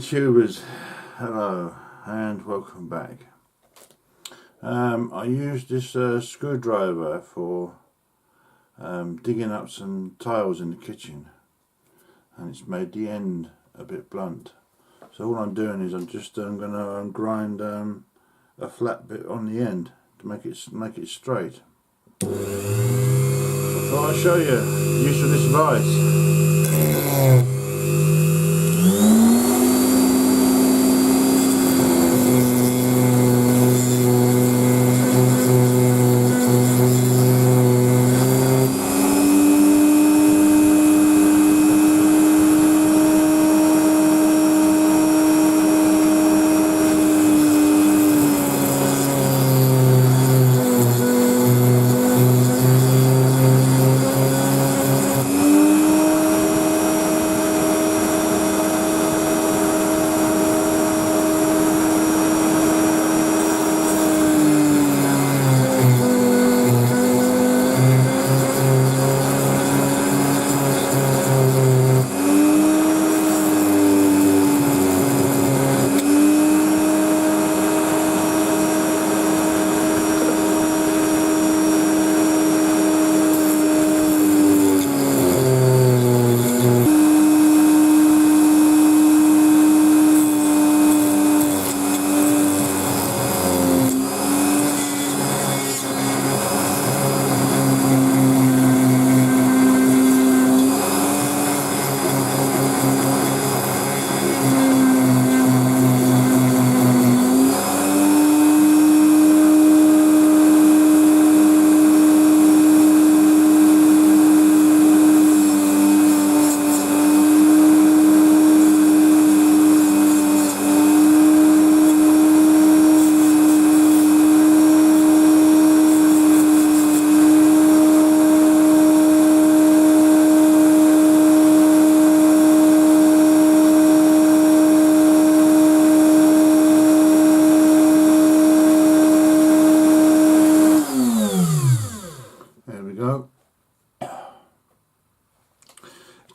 YouTubers, hello and welcome back. I used this screwdriver for digging up some tiles in the kitchen, and it's made the end a bit blunt. So all I'm doing is I'm going to grind a flat bit on the end to make it straight. So I thought I'd show you the use of this vise.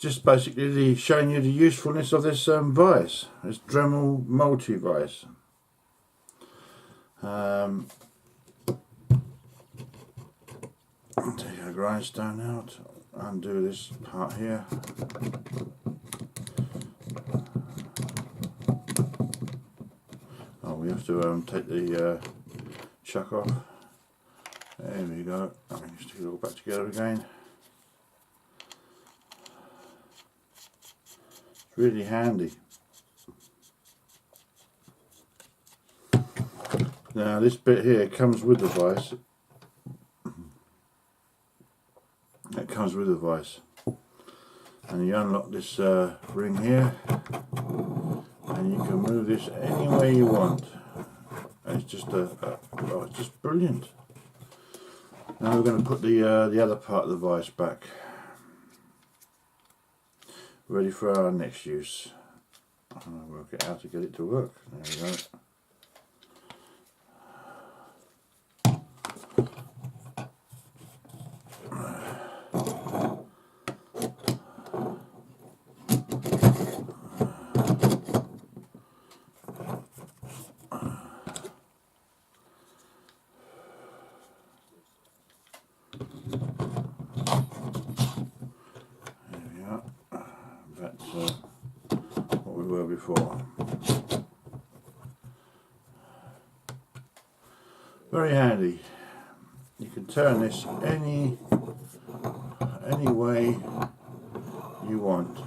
Just basically showing you the usefulness of this vise, this Dremel multi-vise. Take our grindstone out, undo this part here. Oh, we have to take the chuck off. There we go. Let me stick it all back together again. Really handy. Now this bit here comes with the vise. It comes with the vise, and you unlock this ring here, and you can move this any way you want. And it's just oh, it's just brilliant. Now we're going to put the other part of the vise back, ready for our next use. I'll work it out to get it to work. There we go. What we were before. Very handy. You can turn this any way you want,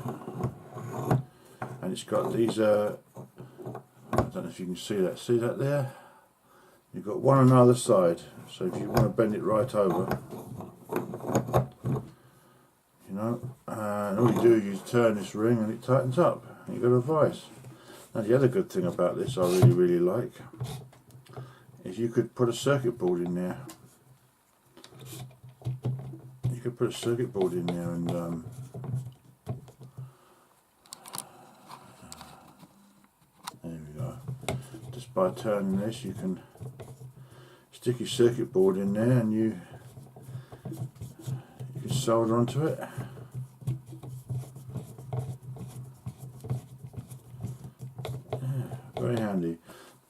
and it's got these I don't know if you can see that there. You've got one on either side, so if you want to bend it right over, you know, and all you do is you turn this ring and it tightens up, and you've got a vise. Now the other good thing about this I really like is you could put a circuit board in there. You could put a circuit board in there, and there we go. Just by turning this you can stick your circuit board in there, and you can solder onto it.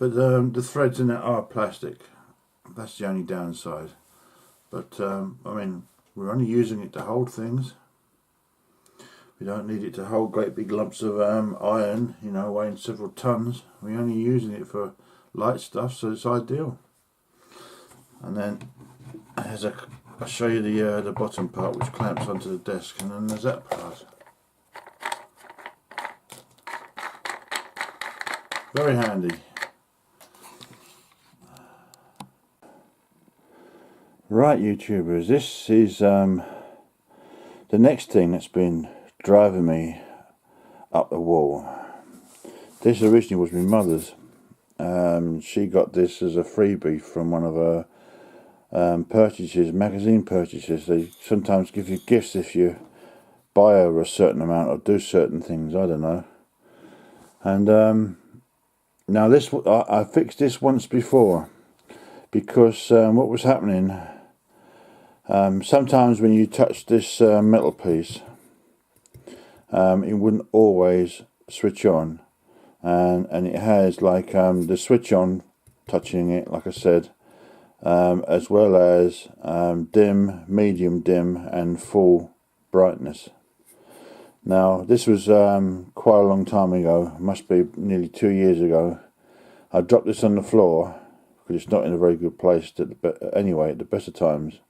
But the threads in it are plastic. That's the only downside. But I mean, we're only using it to hold things. We don't need it to hold great big lumps of iron, you know, weighing several tons. We're only using it for light stuff, so it's ideal. And then I'll show you the bottom part, which clamps onto the desk, and then there's that part. Very handy. Right, YouTubers, this is the next thing that's been driving me up the wall. This originally was my mother's. She got this as a freebie from one of her magazine purchases. They sometimes give you gifts if you buy over a certain amount or do certain things, I don't know. And now this, I fixed this once before, because what was happening, sometimes when you touch this metal piece, it wouldn't always switch on, and it has like the switch on touching it, like I said, as well as dim, medium dim and full brightness. Now this was quite a long time ago, must be nearly 2 years ago. I dropped this on the floor because it's not in a very good place anyway at the best of times.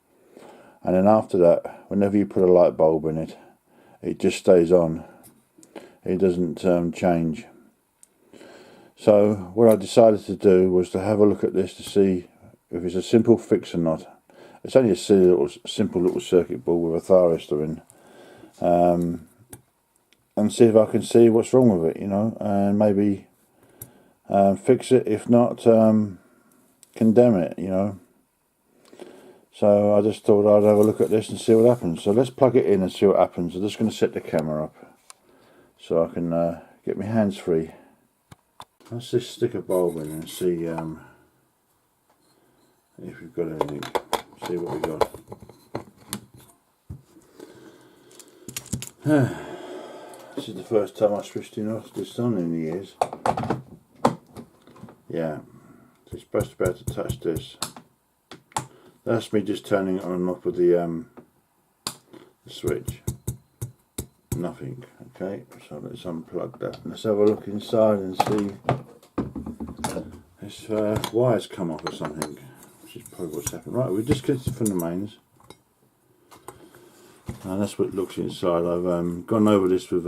And then after that, whenever you put a light bulb in it, it just stays on. It doesn't change. So what I decided to do was to have a look at this to see if it's a simple fix or not. It's only a simple little circuit board with a thyristor in. And see if I can see what's wrong with it, you know, and maybe fix it. If not, condemn it, you know. So I just thought I'd have a look at this and see what happens. So let's plug it in and see what happens. I'm just going to set the camera up so I can get my hands free. Let's just stick a bulb in and see if we've got anything. See what we got. This is the first time I switched this on in years. Yeah, so you're supposed to be able to touch this. That's me just turning it on and off with the switch. Nothing. Okay, so let's unplug that. Let's have a look inside and see if wires come off or something, which is probably what's happened. Right, we disconnected from the mains. And that's what it looks inside. I've gone over this with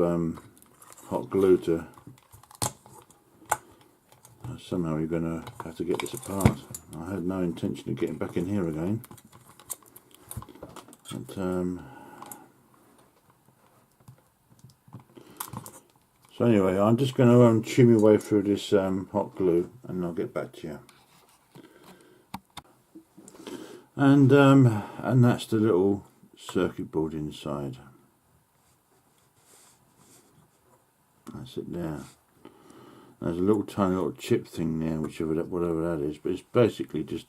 hot glue to. Somehow you're going to have to get this apart. I had no intention of getting back in here again. But, so anyway, I'm just going to chew my way through this hot glue, and I'll get back to you. And that's the little circuit board inside. That's it there. There's a little tiny little chip thing there, whatever that is, but it's basically just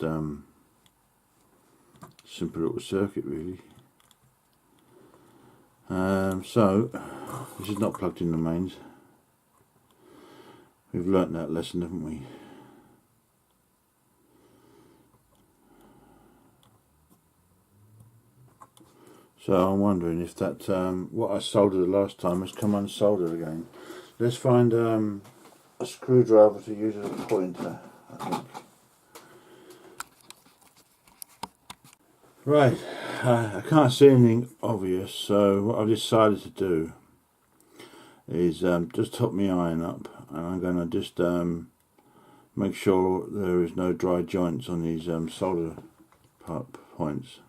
simple little circuit really. So this is not plugged in the mains. We've learnt that lesson, haven't we? So I'm wondering if that what I soldered the last time has come unsoldered again. Let's find a screwdriver to use as a pointer, I think. Right, I can't see anything obvious, so what I've decided to do is just top my iron up, and I'm going to just make sure there is no dry joints on these solder points.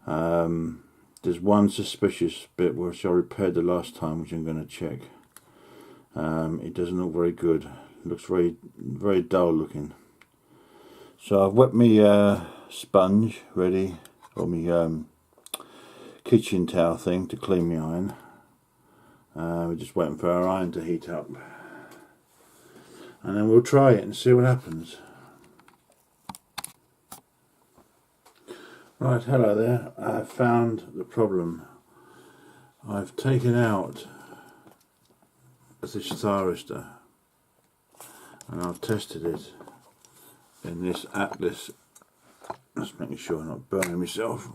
There's one suspicious bit which I repaired the last time, which I'm going to check. It doesn't look very good. It looks very dull looking. So I've wet my sponge ready, or my kitchen towel thing to clean my iron. We're just waiting for our iron to heat up, and then we'll try it and see what happens. Right, hello there. I've found the problem. I've taken out this thyristor, and I've tested it in this Atlas. Just making sure I'm not burning myself.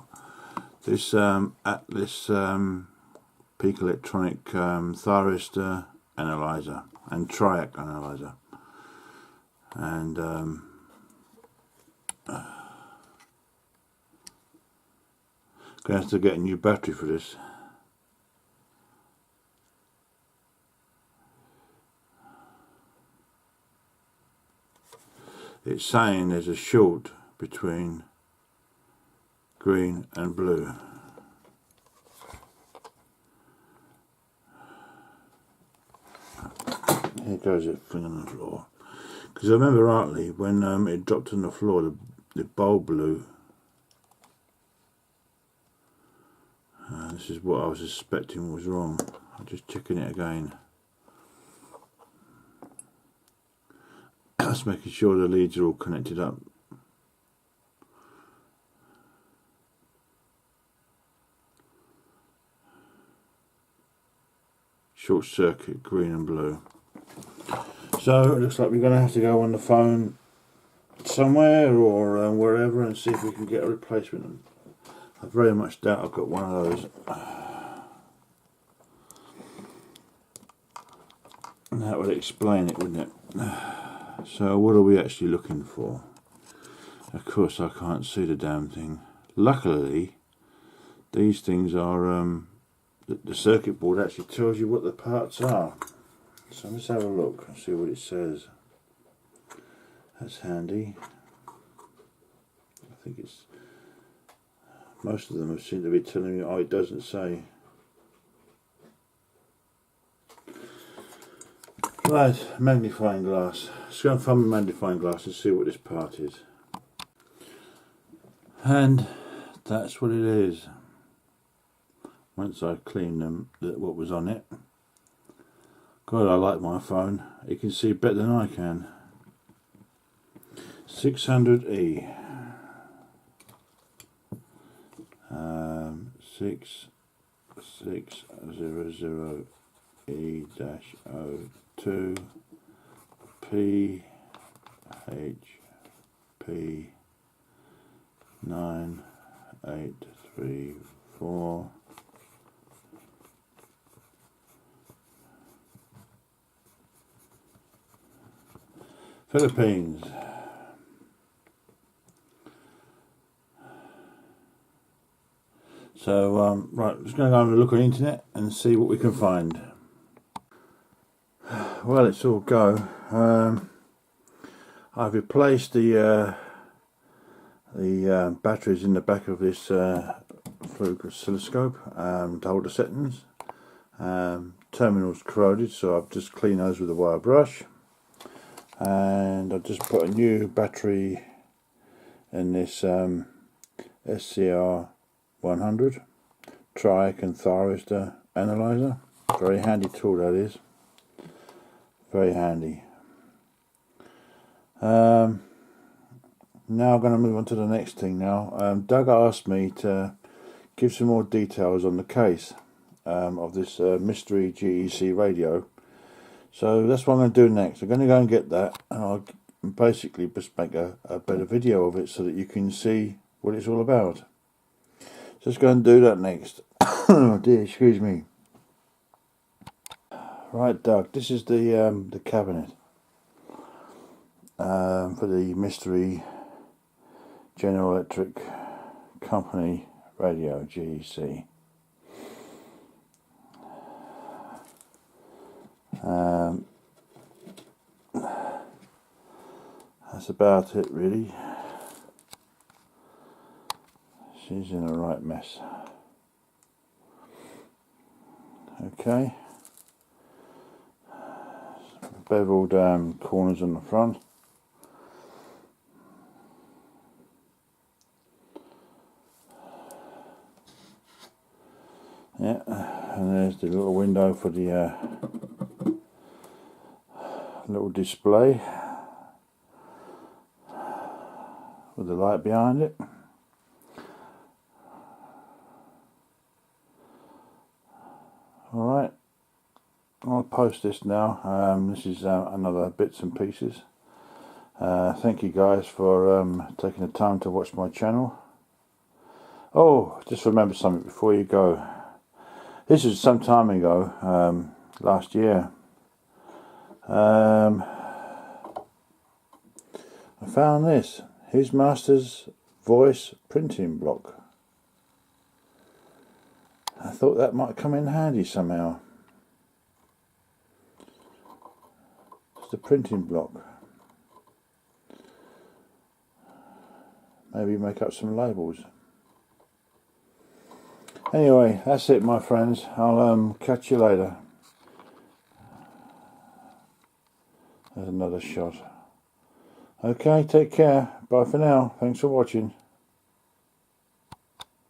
This Atlas Peak Electronic thyristor analyzer and triac analyzer, and gonna have to get a new battery for this. It's saying there's a short between green and blue. Here goes it thing on the floor. Because I remember rightly, when it dropped on the floor, the bulb blew. This is what I was suspecting was wrong. I'm just checking it again. Just making sure the leads are all connected up. Short circuit, green and blue. So it looks like we're going to have to go on the phone somewhere or wherever and see if we can get a replacement. I very much doubt I've got one of those. And that would explain it, wouldn't it? So what are we actually looking for? Of course I can't see the damn thing. Luckily these things are, the circuit board actually tells you what the parts are. So let's have a look and see what it says. That's handy. I think it's, most of them seem to be telling me, oh, it doesn't say. Right, magnifying glass. Let's go and find my magnifying glass and see what this part is. And that's what it is. Once I clean them, what was on it. God, I like my phone. It can see better than I can. 600E. 6600E-02 PHP 9834. Philippines. So right, I'm just going to go and look on the internet and see what we can find. Well, it's all go. I've replaced the batteries in the back of this fluke oscilloscope to hold the settings. Terminals corroded, so I've just cleaned those with a wire brush. And I've just put a new battery in this SCR 100 triac and thyristor analyzer. Very handy tool, that is. Very handy. Now I'm going to move on to the next thing now. Doug asked me to give some more details on the case of this mystery GEC radio. So that's what I'm going to do next. I'm going to go and get that, and I'll basically just make a better video of it so that you can see what it's all about. So let's go and do that next. Oh dear, excuse me. Right, Doug, this is the cabinet for the mystery General Electric Company radio, GEC. That's about it, really. She's in a right mess. Okay. Beveled corners on the front. Yeah, and there's the little window for the little display with the light behind it. Alright, I'll post this now. This is another bits and pieces. Thank you guys for taking the time to watch my channel. Oh, just remember something before you go. This was some time ago, last year. I found this, His Master's Voice printing block. I thought that might come in handy somehow. It's the printing block. Maybe make up some labels. Anyway, that's it, my friends. I'll catch you later. There's another shot. Okay, take care. Bye for now. Thanks for watching.